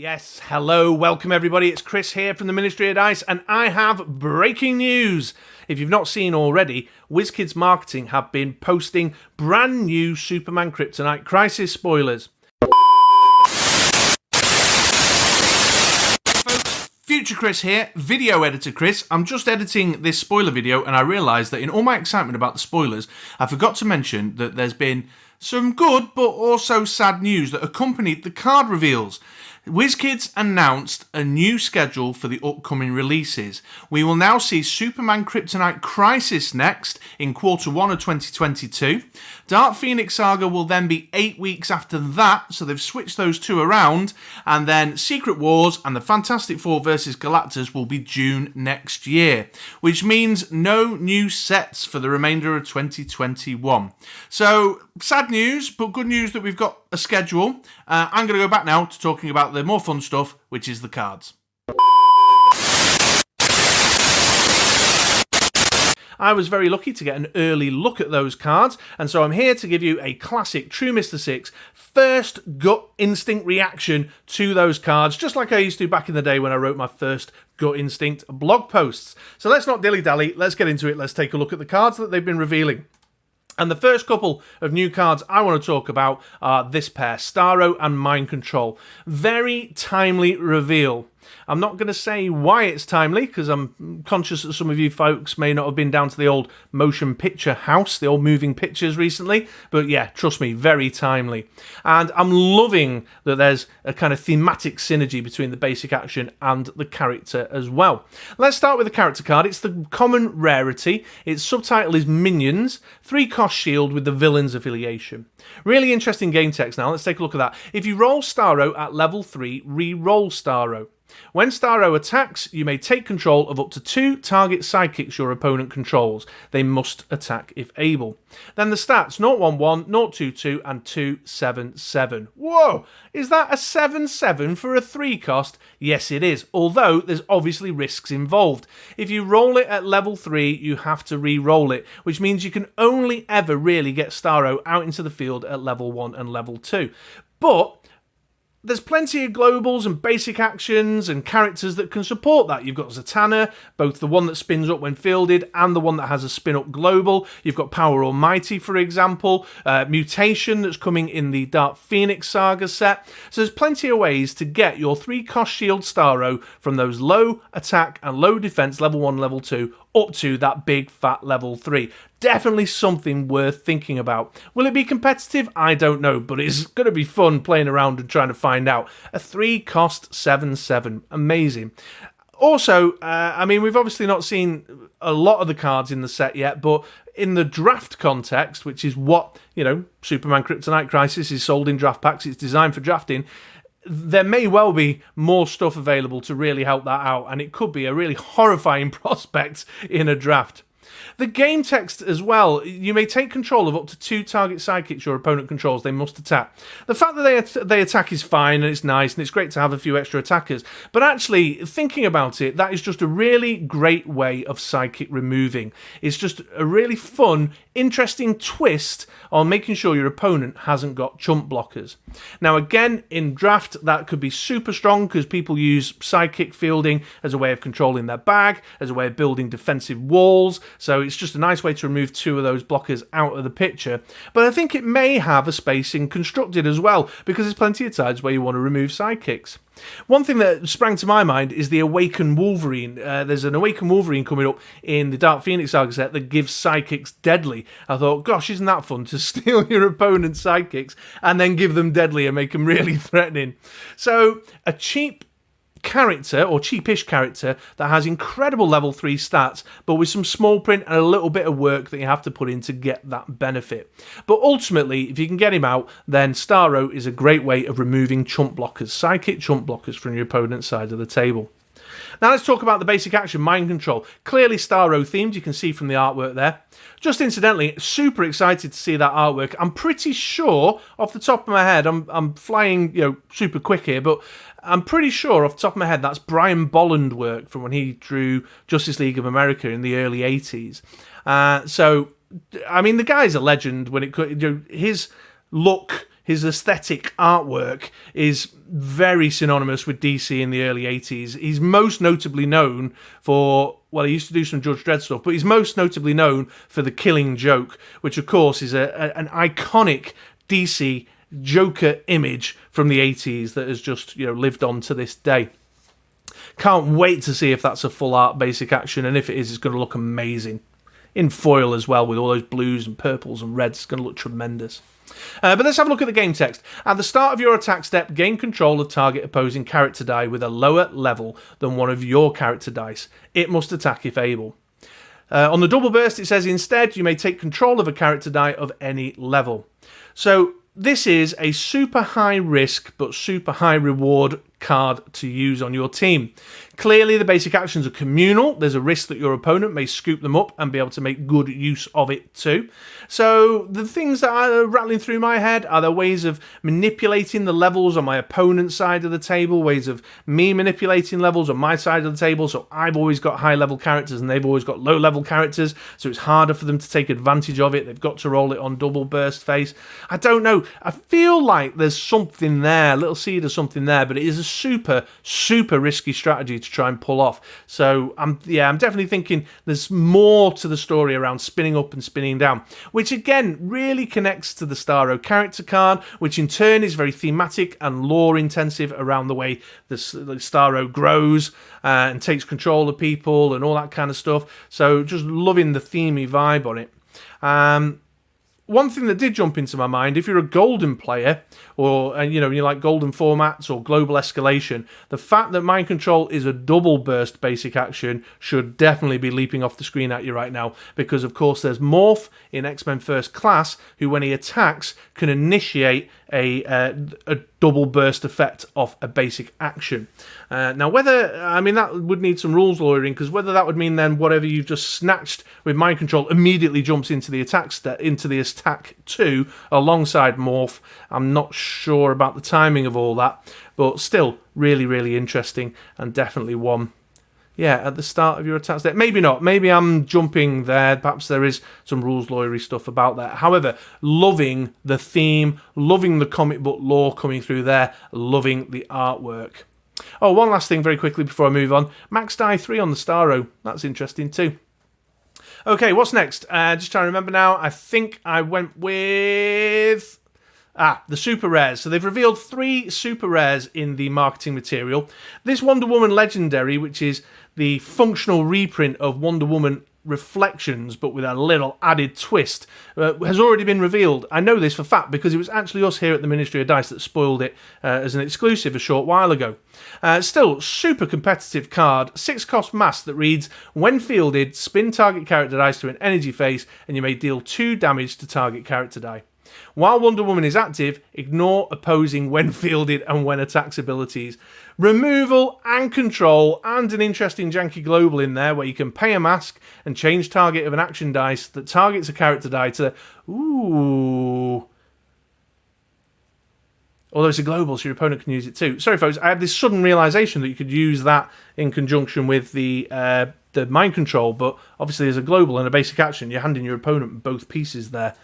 Yes, hello, welcome everybody. It's Chris here from the Ministry of Dice, and I have breaking news. If you've not seen already, Wizkids Marketing have been posting brand new Superman Kryptonite Crisis spoilers. Future Chris here, video editor Chris. I'm just editing this spoiler video and I realised that in all my excitement about the spoilers, I forgot to mention that there's been some good but also sad news that accompanied the card reveals. Wizkids announced a new schedule for the upcoming releases. We will now see Superman Kryptonite Crisis next in Q1 of 2022. Dark Phoenix Saga will then be 8 weeks after that, so they've switched those two around. And then Secret Wars and the Fantastic Four vs. Galactus will be June next year, which means no new sets for the remainder of 2021. So, sad news, but good news that we've got a schedule. I'm going to go back now to talking about the more fun stuff, which is the cards. I was very lucky to get an early look at those cards, and so I'm here to give you a classic True Mr. 6 first gut instinct reaction to those cards, just like I used to back in the day when I wrote my first gut instinct blog posts. So let's not dilly-dally, let's get into it, let's take a look at the cards that they've been revealing. And the first couple of new cards I want to talk about are this pair, Starro and Mind Control. Very timely reveal. I'm not going to say why it's timely, because I'm conscious that some of you folks may not have been down to the old motion picture house, the old moving pictures recently, but yeah, trust me, very timely. And I'm loving that there's a kind of thematic synergy between the basic action and the character as well. Let's start with the character card. It's the common rarity. Its subtitle is Minions, 3-cost shield with the villain's affiliation. Really interesting game text now. Let's take a look at that. If you roll Starro at level 3, re-roll Starro. When Starro attacks, you may take control of up to 2 target sidekicks your opponent controls. They must attack if able. Then the stats, 011, 022 and 277. Whoa! Is that a 7/7 for a 3-cost? Yes it is, although there's obviously risks involved. If you roll it at level 3, you have to re-roll it, which means you can only ever really get Starro out into the field at level 1 and level 2. But there's plenty of globals and basic actions and characters that can support that. You've got Zatanna, both the one that spins up when fielded and the one that has a spin-up global. You've got Power Almighty, for example. Mutation that's coming in the Dark Phoenix Saga set. So there's plenty of ways to get your 3-cost shield Starro from those low attack and low defense level 1, level 2 up to that big fat level 3. Definitely something worth thinking about. Will it be competitive? I don't know, but it's going to be fun playing around and trying to find out. A 3-cost 7/7. Amazing. Also, we've obviously not seen a lot of the cards in the set yet, but in the draft context, which is what, Superman Kryptonite Crisis is sold in draft packs, it's designed for drafting, there may well be more stuff available to really help that out, and it could be a really horrifying prospect in a draft. The game text as well, you may take control of up to 2 target sidekicks your opponent controls. They must attack. The fact that they attack is fine and it's nice and it's great to have a few extra attackers, but actually, thinking about it, that is just a really great way of sidekick removing. It's just a really fun, interesting twist on making sure your opponent hasn't got chump blockers. Now again, in draft, that could be super strong because people use sidekick fielding as a way of controlling their bag, as a way of building defensive walls, so it's just a nice way to remove 2 of those blockers out of the picture. But I think it may have a space in constructed as well, because there's plenty of times where you want to remove sidekicks. One thing that sprang to my mind is the Awakened Wolverine. There's an Awakened Wolverine coming up in the Dark Phoenix Saga set that gives sidekicks deadly. I thought, gosh, isn't that fun to steal your opponent's sidekicks and then give them deadly and make them really threatening? So a cheap character, or cheapish character, that has incredible level 3 stats, but with some small print and a little bit of work that you have to put in to get that benefit. But ultimately, if you can get him out, then Starro is a great way of removing chump blockers, sidekick chump blockers from your opponent's side of the table. Now let's talk about the basic action, Mind Control. Clearly Starro themed, you can see from the artwork there. Just incidentally, super excited to see that artwork. I'm pretty sure, off the top of my head, I'm flying super quick here, but I'm pretty sure off the top of my head that's Brian Bolland work from when he drew Justice League of America in the early 80s. The guy's a legend when his look his aesthetic artwork is very synonymous with DC in the early 80s. He's most notably known for, well, he used to do some Judge Dredd stuff, but he's most notably known for The Killing Joke, which of course is an iconic DC Joker image from the 80s that has just, lived on to this day. Can't wait to see if that's a full art basic action, and if it is, it's going to look amazing. In foil as well, with all those blues and purples and reds, it's going to look tremendous. But let's have a look at the game text. At the start of your attack step, gain control of target opposing character die with a lower level than one of your character dice. It must attack if able. On the double burst, it says instead you may take control of a character die of any level. So this is a super high risk but super high reward card to use on your team. Clearly, the basic actions are communal. There's a risk that your opponent may scoop them up and be able to make good use of it too. So the things that are rattling through my head are there ways of manipulating the levels on my opponent's side of the table, ways of me manipulating levels on my side of the table. So I've always got high level characters and they've always got low level characters, so it's harder for them to take advantage of it. They've got to roll it on double burst phase. I don't know. I feel like there's something there, a little seed of something there, but it is a super, super risky strategy to try and pull off. So I'm definitely thinking there's more to the story around spinning up and spinning down, which again really connects to the Starro character card, which in turn is very thematic and lore intensive around the way the Starro grows and takes control of people and all that kind of stuff. So just loving the themey vibe on it. One thing that did jump into my mind, if you're a golden player, or you like golden formats or global escalation, the fact that mind control is a double burst basic action should definitely be leaping off the screen at you right now, because of course there's Morph in X-Men First Class, who when he attacks can initiate a double burst effect off a basic action. Now that would need some rules lawyering, because whether that would mean then whatever you've just snatched with mind control immediately jumps into the attack 2 alongside Morph, I'm not sure about the timing of all that, but still really, really interesting, and definitely one. Yeah, at the start of your attack step. Maybe not. Maybe I'm jumping there. Perhaps there is some rules lawyery stuff about that. However, loving the theme, loving the comic book lore coming through there, loving the artwork. Oh, one last thing very quickly before I move on. Max Die 3 on the Starro. That's interesting too. Okay, what's next? Just trying to remember now. I think I went with the super rares. So they've revealed 3 super rares in the marketing material. This Wonder Woman Legendary, which is the functional reprint of Wonder Woman Reflections, but with a little added twist, has already been revealed. I know this for fact because it was actually us here at the Ministry of Dice that spoiled it as an exclusive a short while ago. Still, super competitive card, 6-cost mask that reads, when fielded, spin target character dice to an energy phase and you may deal 2 damage to target character die. While Wonder Woman is active, ignore opposing when fielded and when attacks abilities. Removal and control, and an interesting janky global in there where you can pay a mask and change target of an action dice that targets a character die to ooh. Although it's a global, so your opponent can use it too. Sorry folks, I had this sudden realisation that you could use that in conjunction with the mind control, but obviously there's a global and a basic action. You're handing your opponent both pieces there.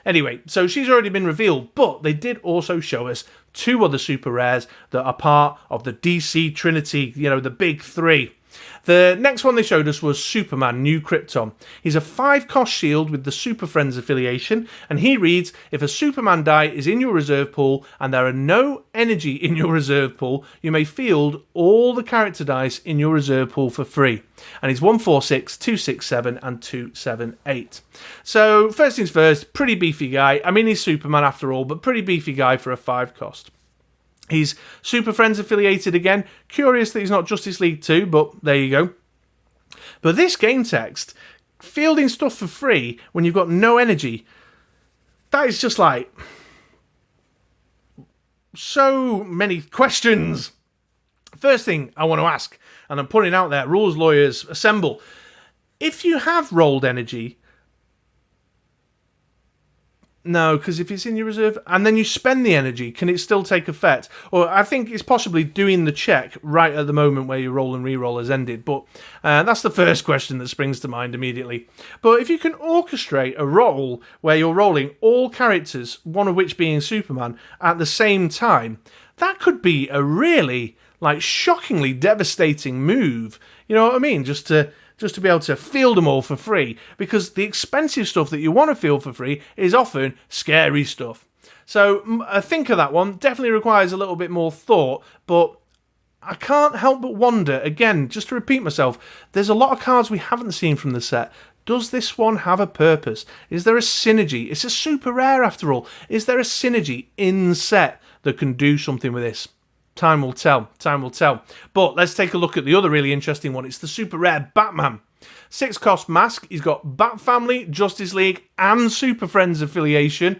Anyway, so she's already been revealed, but they did also show us 2 other super rares that are part of the DC Trinity, the big 3. The next one they showed us was Superman New Krypton. He's a 5-cost shield with the Super Friends affiliation, and he reads, if a Superman die is in your reserve pool and there are no energy in your reserve pool, you may field all the character dice in your reserve pool for free. And he's 146, 267, and 278. So, first things first, pretty beefy guy. I mean, he's Superman after all, but pretty beefy guy for a 5-cost. He's Super Friends affiliated again. Curious that he's not Justice League 2, but there you go. But this game text, fielding stuff for free when you've got no energy, that is just like so many questions. First thing I want to ask, and I'm putting out there, rules lawyers assemble. If you have rolled energy, No, because if it's in your reserve and then you spend the energy, can it still take effect? Or I think it's possibly doing the check right at the moment where your roll and re-roll has ended. But that's the first question that springs to mind immediately. But if you can orchestrate a roll where you're rolling all characters, one of which being Superman, at the same time, that could be a really, shockingly devastating move. You know what I mean? Just to be able to field them all for free, because the expensive stuff that you want to field for free is often scary stuff. So I think of that one. Definitely requires a little bit more thought, but I can't help but wonder, again, just to repeat myself, there's a lot of cards we haven't seen from the set. Does this one have a purpose? Is there a synergy? It's a super rare after all. Is there a synergy in set that can do something with this? Time will tell. Time will tell. But let's take a look at the other really interesting one. It's the super rare Batman. 6 cost mask. He's got Bat Family, Justice League, and Super Friends affiliation.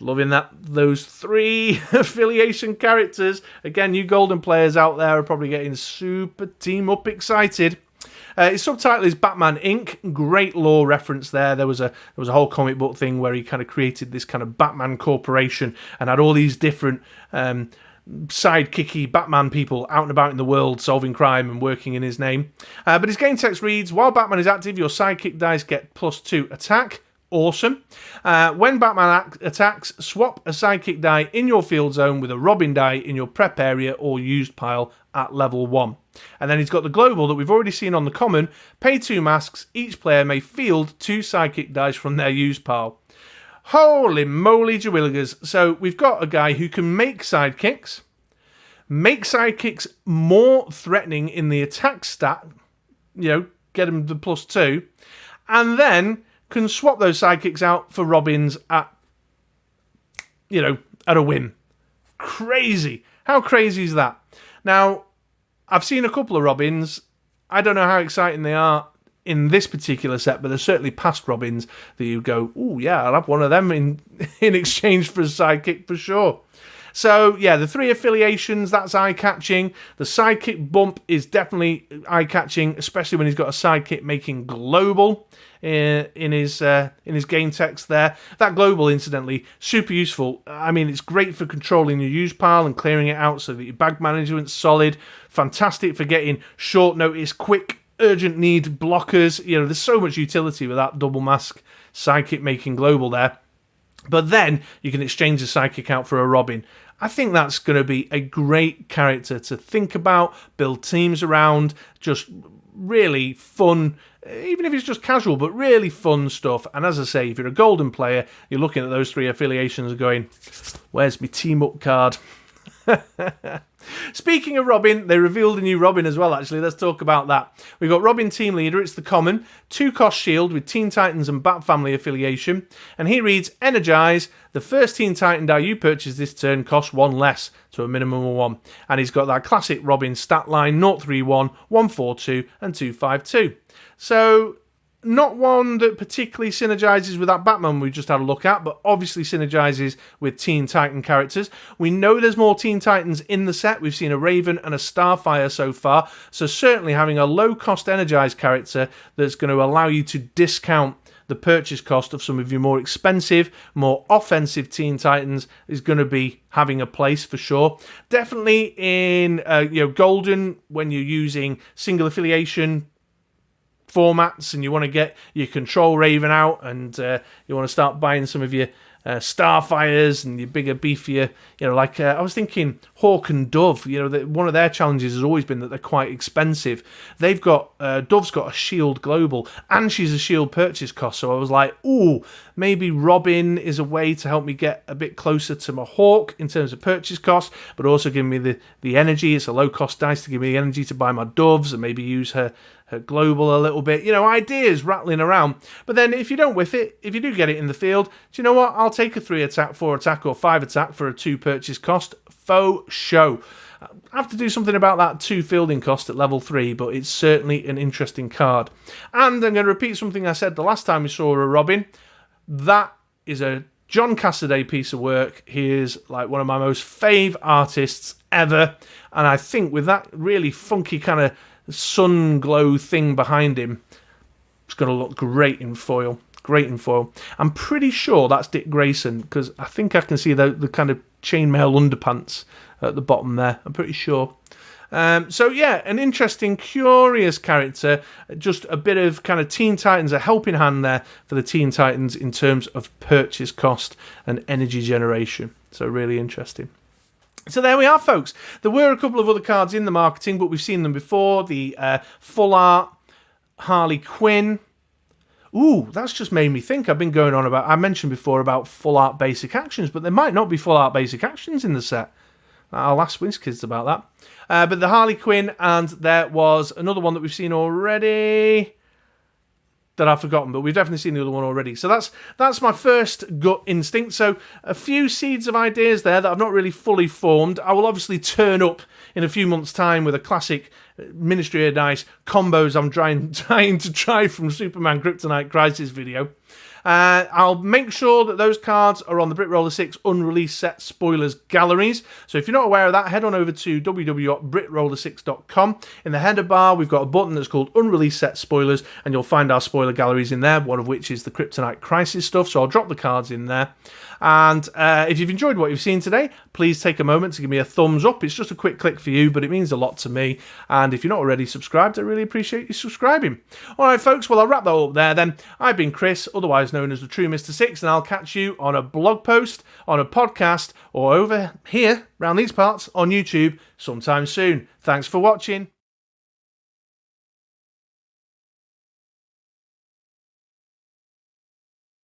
Loving those 3 affiliation characters. Again, you Golden players out there are probably getting super team up excited. His subtitle is Batman Inc. Great lore reference there. There was a whole comic book thing where he kind of created this kind of Batman corporation and had all these different sidekicky Batman people out and about in the world solving crime and working in his name. But his game text reads, while Batman is active, your sidekick dice get +2 attack. Awesome. When Batman attacks, swap a sidekick die in your field zone with a Robin die in your prep area or used pile at level 1. And then he's got the global that we've already seen on the common. Pay 2 masks. Each player may field 2 sidekick dice from their used pile. Holy moly jawilligers. So we've got a guy who can make sidekicks more threatening in the attack stat, get him the +2, and then can swap those sidekicks out for Robins at a whim. Crazy. How crazy is that? Now, I've seen a couple of Robins. I don't know how exciting they are in this particular set, but there's certainly past Robins that you go, oh yeah, I'll have one of them in exchange for a sidekick for sure. So yeah, the 3 affiliations, that's eye-catching. The sidekick bump is definitely eye-catching, especially when he's got a sidekick making global in his game text there. That global, incidentally, super useful. I mean, it's great for controlling your use pile and clearing it out so that your bag management's solid. Fantastic for getting short notice, quick, urgent need blockers. There's so much utility with that double mask sidekick making global there. But then you can exchange the sidekick out for a Robin. I think that's going to be a great character to think about, build teams around, just really fun, even if it's just casual, but really fun stuff. And as I say, if you're a Golden player, you're looking at those 3 affiliations and going, where's my team up card? Speaking of Robin, they revealed a new Robin as well, actually. Let's talk about that. We've got Robin Team Leader. It's the common. 2 cost shield with Teen Titans and Bat Family affiliation. And he reads, Energize. The first Teen Titan die you purchase this turn costs 1 less, to a minimum of 1. And he's got that classic Robin stat line, 031, 142 and 252. So not one that particularly synergizes with that Batman we just had a look at, but obviously synergizes with Teen Titan characters. We know there's more Teen Titans in the set. We've seen a Raven and a Starfire so far, so certainly having a low-cost energized character that's going to allow you to discount the purchase cost of some of your more expensive, more offensive Teen Titans is going to be having a place for sure. Definitely in Golden, when you're using single affiliation formats and you want to get your Control Raven out and you want to start buying some of your Starfires and your bigger, beefier, I was thinking Hawk and Dove, one of their challenges has always been that they're quite expensive. They've got, Dove's got a shield global and she's a shield purchase cost, so I was like, ooh, maybe Robin is a way to help me get a bit closer to my Hawk in terms of purchase cost, but also give me the energy. It's a low cost dice to give me the energy to buy my Doves and maybe use her global a little bit, ideas rattling around. But then if you don't whiff it, if you do get it in the field, do you know what? I'll take a 3 attack, 4 attack or 5 attack for a 2 purchase cost. Faux show. I have to do something about that 2 fielding cost at level 3, but it's certainly an interesting card. And I'm going to repeat something I said the last time we saw a Robin. That is a John Cassaday piece of work. He is like one of my most fave artists ever. And I think with that really funky kind of sun glow thing behind him, it's going to look great in foil. Great in foil. I'm pretty sure that's Dick Grayson, because I think I can see the kind of chainmail underpants at the bottom there. I'm pretty sure. So yeah, an interesting, curious character. Just a bit of kind of Teen Titans, a helping hand there for the Teen Titans in terms of purchase cost and energy generation. So really interesting. So there we are, folks. There were a couple of other cards in the marketing, but we've seen them before. The full art Harley Quinn. Ooh, that's just made me think. I've been going on about, I mentioned before about full art basic actions, but there might not be full art basic actions in the set. I'll ask Wizkids about that. But the Harley Quinn, and there was another one that we've seen already that I've forgotten, but we've definitely seen the other one already. So that's my first gut instinct. So a few seeds of ideas there that I've not really fully formed. I will obviously turn up in a few months' time with a classic Ministry of Dice combos I'm trying to try from Superman Kryptonite Crisis video. I'll make sure that those cards are on the BritRoller 6 unreleased set spoilers galleries. So if you're not aware of that, head on over to www.britroller6.com. In the header bar, we've got a button that's called unreleased set spoilers, and you'll find our spoiler galleries in there, one of which is the Kryptonite Crisis stuff. So I'll drop the cards in there. And if you've enjoyed what you've seen today, please take a moment to give me a thumbs up. It's just a quick click for you, but it means a lot to me. And if you're not already subscribed, I really appreciate you subscribing. All right, folks, well, I'll wrap that up there then. I've been Chris, otherwise known as the True Mr. 6, and I'll catch you on a blog post, on a podcast, or over here, around these parts, on YouTube sometime soon. Thanks for watching.